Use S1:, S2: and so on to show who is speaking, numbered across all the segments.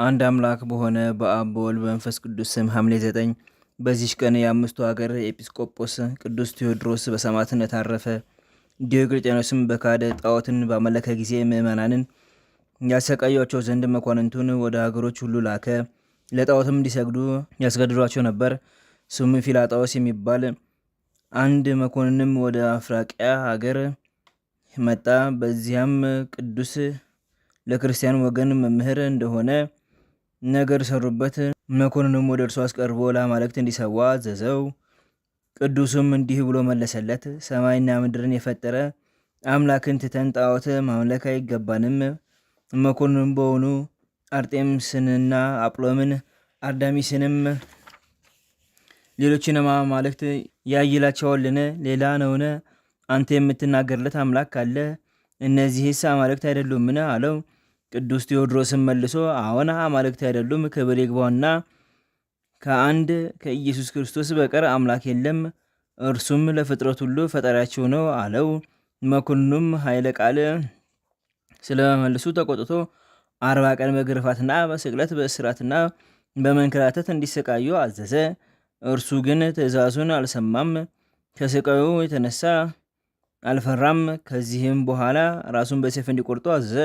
S1: አንድ አምላክ በሆነ በአብ በወልድ በመንፈስ ቅዱስ ስም ሐምሌ 9 በዚች ቀን የአምስቱ ሀገር ኤጲስቆጶስ ቅዱስ ቴዎድሮስ በሰማዕትነት አረፈ። ዲዮቅልጥያኖስም በካደ ጣዖትን ባመለከ ጊዜ ምዕመናንን ያሰቃያቸው ዘንድ መኳንንቱን ወደ ሀገሮች ሁሉ ላከ። ለጣዖትም እንዲሰግዱ ያስገድዷቸው ነበር። ስሙ ፊላጣዎስ የሚባል አንድ መኮንንም ወደ አፍራቂያ ሀገር መጣ። በዚያም ቅዱስ ለክርስቲያን ወገን መምህር እንደሆነ ነገር ሰሩበት። መኮንኑም ወደ እርሱ አስቀርቦ ለአማልክት እንዲሰዋ አዘዘው። ቅዱሱም እንዲህ ብሎ መለሰለት፣ ሰማይና ምድርን የፈጠረ አምላክን ትተን ጣዖት ማምለክ አይገባንም። መኮንኑም በሆኑ አርጤምስንና አጵሎምን አርዳሚስንም ሌሎችንም አማልክት ያይላቸዋልን? ሌላ ነውን? አንተ የምትናገርለት አምላክ ካለ እነዚህስ አማልክት አይደሉምን? አለው። ቅዱስ ቴዎድሮስም መልሶ አዎን አማልክት አይደሉም፣ ክብር ይግባውና ከአንድ ከኢየሱስ ክርስቶስ በቀር አምላክ የለም፣ እርሱም ለፍጥረት ሁሉ ፈጣሪያቸው ነው አለው። መኮንኑም ኃይለ ቃል ስለመልሱ ተቆጥቶ 40 ቀን በግርፋትና በስቅለት በእስራትና በመንከራተት እንዲሰቃዩ አዘዘ። እርሱ ግን ትእዛዙን አልሰማም፣ ከስቃዩ የተነሳ አልፈራም። ከዚህም በኋላ ራሱን በሰይፍ እንዲቆርጡ አዘዘ።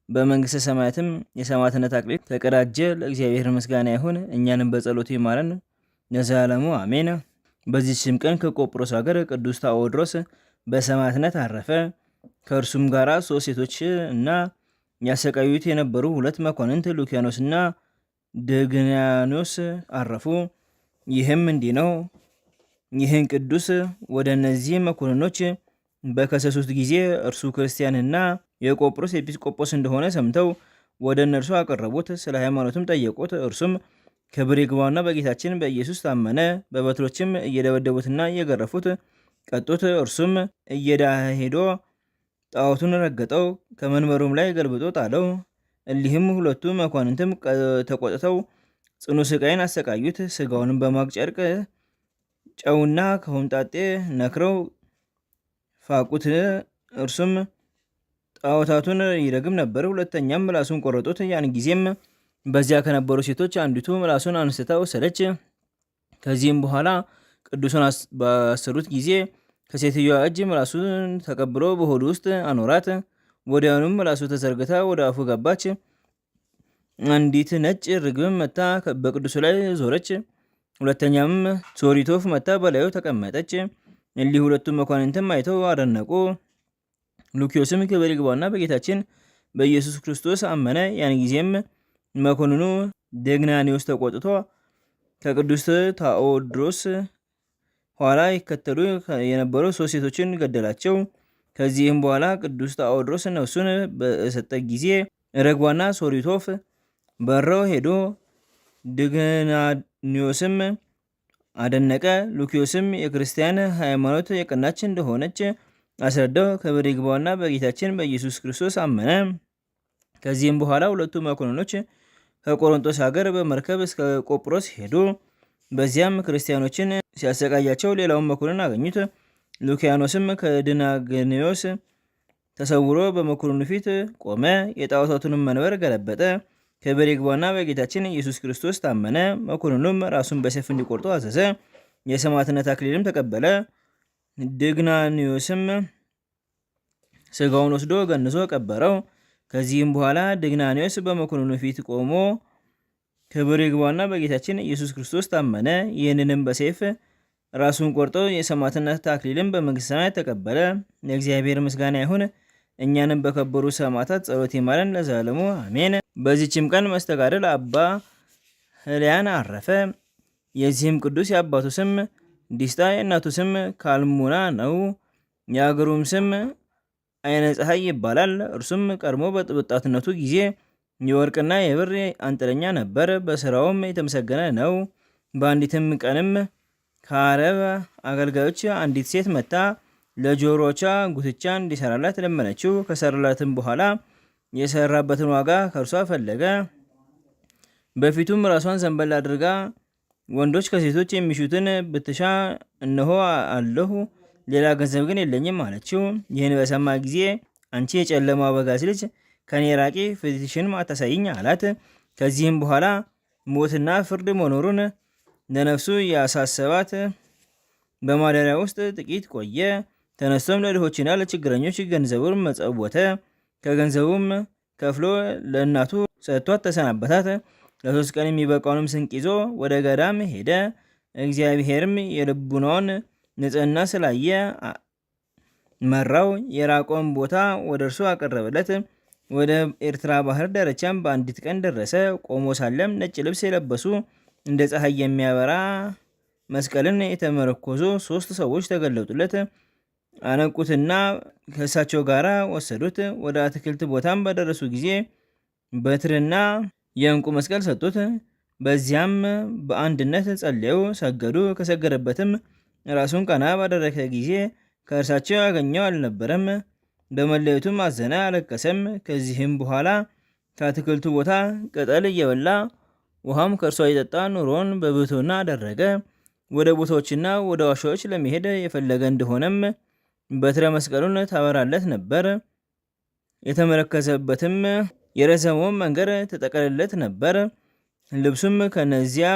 S1: በመንግስተ ሰማያትም የሰማዕትነት አክሊል ተቀዳጀ። ለእግዚአብሔር ምስጋና ይሁን፣ እኛንም በጸሎቱ ይማረን ለዘላለሙ አሜን። በዚህም ቀን ከቆጵሮስ ሀገር ቅዱስ ታዎድሮስ በሰማዕትነት አረፈ። ከእርሱም ጋር 3 ሴቶች እና ያሰቃዩት የነበሩ 2 መኳንንት ሉኪያኖስ እና ደግናኖስ አረፉ። ይህም እንዲህ ነው። ይህን ቅዱስ ወደ እነዚህ መኮንኖች በከሰሱት ጊዜ እርሱ ክርስቲያንና የቆጵሮስ ኤጲስቆጶስ እንደሆነ ሰምተው ወደ እነርሱ አቀረቡት። ስለ ሃይማኖትም ጠየቁት። እርሱም ክብር ይግባውና በጌታችን በኢየሱስ ታመነ። በበትሮችም እየደበደቡትና እየገረፉት ቀጡት። እርሱም እየዳኸ ሄዶ ጣዖቱን ረገጠው፣ ከመንበሩም ላይ ገልብጦ ጣለው። እሊህም 2ቱ መኳንንትም ተቆጥተው ጽኑ ስቃይን አሰቃዩት። ስጋውንም በማቅ ጨርቅ ጨውና ከሆምጣጤ ነክረው ፋቁት። እርሱም ጣዖታቱን ይረግም ነበር። ሁለተኛም ምላሱን ቆረጡት። ያን ጊዜም በዚያ ከነበሩ ሴቶች አንዲቱ ምላሱን አንስታ ወሰደች። ከዚህም በኋላ ቅዱሱን ባሰሩት ጊዜ ከሴትዮዋ እጅ ምላሱን ተቀብሎ በሆዱ ውስጥ አኖራት። ወዲያውኑም ምላሱ ተዘርግታ ወደ አፉ ገባች። አንዲት ነጭ ርግብም መታ በቅዱሱ ላይ ዞረች። ሁለተኛም ሶሪቶፍ መታ በላዩ ተቀመጠች። እሊህ 2ቱ መኳንንትም አይተው አደነቁ። ሉኪዮስም ክብር ይግባውና በጌታችን በኢየሱስ ክርስቶስ አመነ። ያን ጊዜም መኮንኑ ደግናኒዎስ ተቆጥቶ ከቅዱስ ታዎድሮስ ኋላ ይከተሉ የነበሩ 3 ሴቶችን ገደላቸው። ከዚህም በኋላ ቅዱስ ታዎድሮስ ነፍሱን በሰጠ ጊዜ ረግቧና ሶሪቶፍ በረው ሄዶ ደግናኒዎስም አደነቀ። ሉኪዮስም የክርስቲያን ሃይማኖት የቀናች እንደሆነች አስረዳው። ክብር ይግባውና በጌታችን በኢየሱስ ክርስቶስ አመነ። ከዚህም በኋላ 2ቱ መኮንኖች ከቆሮንቶስ ሀገር በመርከብ እስከ ቆጵሮስ ሄዱ። በዚያም ክርስቲያኖችን ሲያሰቃያቸው ሌላውን መኮንን አገኙት። ሉኪያኖስም ከድናግኔዎስ ተሰውሮ በመኮንኑ ፊት ቆመ። የጣዖታቱንም መንበር ገለበጠ። ክብር ይግባውና በጌታችን ኢየሱስ ክርስቶስ ታመነ። መኮንኑም ራሱን በሰይፍ እንዲቆርጡ አዘዘ። የሰማዕትነት አክሊልም ተቀበለ። ድግናኒዮስም ስጋውን ወስዶ ገንዞ ቀበረው። ከዚህም በኋላ ድግናኒዮስ በመኮንኑ ፊት ቆሞ ክብር ይግባውና በጌታችን ኢየሱስ ክርስቶስ ታመነ። ይህንንም በሰይፍ ራሱን ቆርጦ የሰማዕትነት አክሊልም በመንግስተ ሰማያት ተቀበለ። ለእግዚአብሔር ምስጋና ይሁን፣ እኛንም በከበሩ ሰማዕታት ጸሎት ይማረን ለዘላለሙ አሜን። በዚችም ቀን መስተጋድል አባ ህልያን አረፈ። የዚህም ቅዱስ የአባቱ ስም ዲስታ የእናቱ ስም ካልሙና ነው። የአገሩም ስም አይነ ፀሐይ ይባላል። እርሱም ቀድሞ በወጣትነቱ ጊዜ የወርቅና የብር አንጥረኛ ነበር። በስራውም የተመሰገነ ነው። በአንዲትም ቀንም ከአረብ አገልጋዮች አንዲት ሴት መታ ለጆሮቿ ጉትቻ እንዲሰራላት ለመነችው። ከሰራላትም በኋላ የሰራበትን ዋጋ ከእርሷ ፈለገ። በፊቱም ራሷን ዘንበል አድርጋ ወንዶች ከሴቶች የሚሹትን ብትሻ እነሆ አለሁ፣ ሌላ ገንዘብ ግን የለኝም አለችው። ይህን በሰማ ጊዜ አንቺ የጨለማ አበጋዝ ልጅ ከኔ ራቂ፣ ፊትሽንም አታሳይኝ አላት። ከዚህም በኋላ ሞትና ፍርድ መኖሩን ለነፍሱ ያሳሰባት በማደሪያ ውስጥ ጥቂት ቆየ። ተነስቶም ለድሆችና ለችግረኞች ገንዘቡን መጸወተ። ከገንዘቡም ከፍሎ ለእናቱ ሰጥቷት ተሰናበታት። ለ3 ቀን የሚበቃውንም ስንቅ ይዞ ወደ ገዳም ሄደ። እግዚአብሔርም የልቡናውን ንጽሕና ስላየ መራው። የራቀውን ቦታ ወደ እርሱ አቀረበለት። ወደ ኤርትራ ባህር ዳርቻም በአንዲት ቀን ደረሰ። ቆሞ ሳለም ነጭ ልብስ የለበሱ እንደ ፀሐይ የሚያበራ መስቀልን የተመረኮዙ 3 ሰዎች ተገለጡለት። አነቁትና ከእሳቸው ጋር ወሰዱት። ወደ አትክልት ቦታም በደረሱ ጊዜ በትርና የእንቁ መስቀል ሰጡት። በዚያም በአንድነት ጸለዩ፣ ሰገዱ። ከሰገደበትም ራሱን ቀና ባደረገ ጊዜ ከእርሳቸው ያገኘው አልነበረም። በመለየቱም አዘነ፣ አለቀሰም። ከዚህም በኋላ ከአትክልቱ ቦታ ቅጠል እየበላ ውሃም ከእርሷ እየጠጣ ኑሮን በብሕትውና አደረገ። ወደ ቦታዎችና ወደ ዋሻዎች ለመሄድ የፈለገ እንደሆነም በትረ መስቀሉን ታበራለት ነበር። የተመረከዘበትም የረዘመውን መንገድ ተጠቀልለት ነበር። ልብሱም ከነዚያ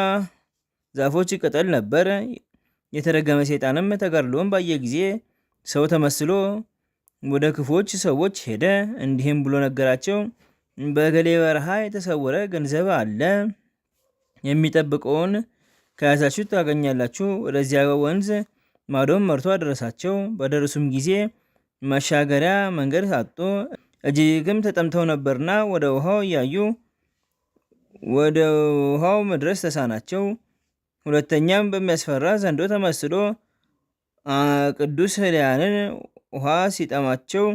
S1: ዛፎች ቅጠል ነበር። የተረገመ ሰይጣንም ተጋድሎውን ባየ ጊዜ ሰው ተመስሎ ወደ ክፉዎች ሰዎች ሄደ። እንዲህም ብሎ ነገራቸው። በገሌ በረሃ የተሰወረ ገንዘብ አለ። የሚጠብቀውን ከያዛችሁ ታገኛላችሁ። ወደዚያ ወንዝ ማዶም መርቶ አደረሳቸው። በደረሱም ጊዜ መሻገሪያ መንገድ አጡ። እጅግም ተጠምተው ነበርና ወደ ውሃው እያዩ ወደ ውሃው መድረስ ተሳናቸው። ሁለተኛም በሚያስፈራ ዘንዶ ተመስሎ ቅዱስ ሕልያንን ውሃ ሲጠማቸው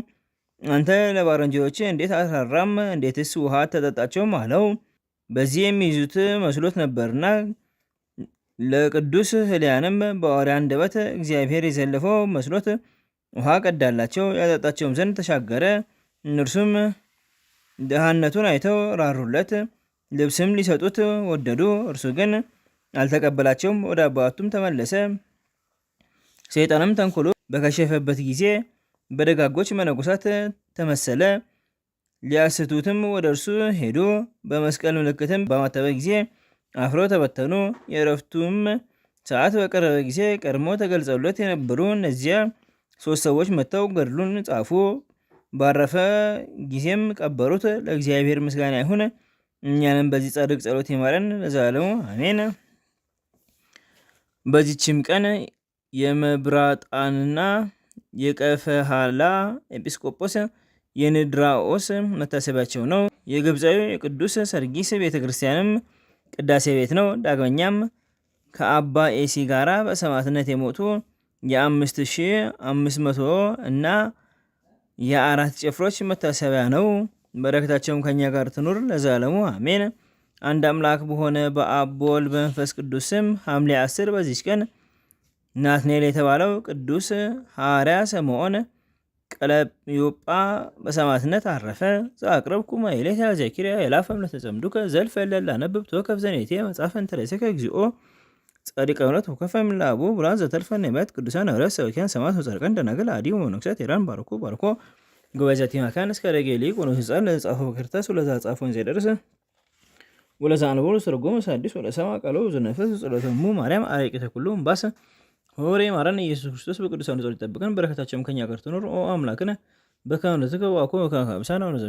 S1: አንተ ለባልንጀሮች እንዴት አትራራም? እንዴትስ ውሃ አታጠጣቸውም? አለው። በዚህ የሚይዙት መስሎት ነበርና ለቅዱስ ሕልያንም በአውሬ አንደበት እግዚአብሔር የዘለፈው መስሎት ውሃ ቀዳላቸው፣ ያጠጣቸውም ዘንድ ተሻገረ። እነርሱም ድሃነቱን አይተው ራሩለት፣ ልብስም ሊሰጡት ወደዱ። እርሱ ግን አልተቀበላቸውም። ወደ አባቱም ተመለሰ። ሰይጣንም ተንኮሎ በከሸፈበት ጊዜ በደጋጎች መነኮሳት ተመሰለ። ሊያስቱትም ወደ እርሱ ሄዱ። በመስቀል ምልክትም ባማተበ ጊዜ አፍረው ተበተኑ። የእረፍቱም ሰዓት በቀረበ ጊዜ ቀድሞ ተገልጸውለት የነበሩ እነዚያ 3 ሰዎች መጥተው ገድሉን ጻፉ። ባረፈ ጊዜም ቀበሩት። ለእግዚአብሔር ምስጋና ይሁን፣ እኛንም በዚህ ጻድቅ ጸሎት ይማረን ለዘላለሙ አሜን። በዚችም ቀን የመብራጣንና የቀፈሃላ ኤጲስቆጶስ የንድራኦስ መታሰቢያቸው ነው። የግብፃዊ የቅዱስ ሰርጊስ ቤተክርስቲያንም ቅዳሴ ቤት ነው። ዳግመኛም ከአባ ኤሲ ጋራ በሰማዕትነት የሞቱ የ5500 እና የ4 ጭፍሮች መታሰቢያ ነው። በረከታቸውም ከኛ ጋር ትኑር ለዘላለሙ አሜን። አንድ አምላክ በሆነ በአብ በወልድ በመንፈስ ቅዱስ ስም ሐምሌ 10 በዚች ቀን ናትናኤል የተባለው ቅዱስ ሐዋርያ ስምዖን ቀለዮጳ በሰማዕትነት አረፈ። ዘአቅረብኩ ማሕሌተ ዘኪርያ አእላፈ እምለተጸምዱከ ዘልፈ እለ አነብብ ተወከፍ ዘኔቴ መጽሐፈ እንተ ርእሰከ እግዚኦ ጻድቃ እምነት ወከፈ እምለአቡ ብርሃን ዘተርፈ ነቢያት ቅዱሳን ሐዋርያት ሰባክያን ሰማዕታት ወጻድቃን ደናግል አዲሁ ወመነኮሳት ሄራን ባርኮ ጉባኤ ዘቲ መካን እስከ ረጌሊ ቆኖ ህፃን ለጻፈው በክርታስ ወለዛ ጻፈውን ዘይደርስ ወለዛ አንቦ ሰርጎም ሳዲስ ወለሰማ ቃሎ ዘነፈስ ጸሎተሙ ማርያም አረቂተ ኩሉ ባሰ ሆሬ ማረን ኢየሱስ ክርስቶስ በቅዱሳኑ ጸሎት ይጠብቀን። በረከታቸውም ከኛ ጋር ትኑር። ኦ አምላክነ በከመ ንትቀበል ወአኮ በከመ አብሳነ ወነዘ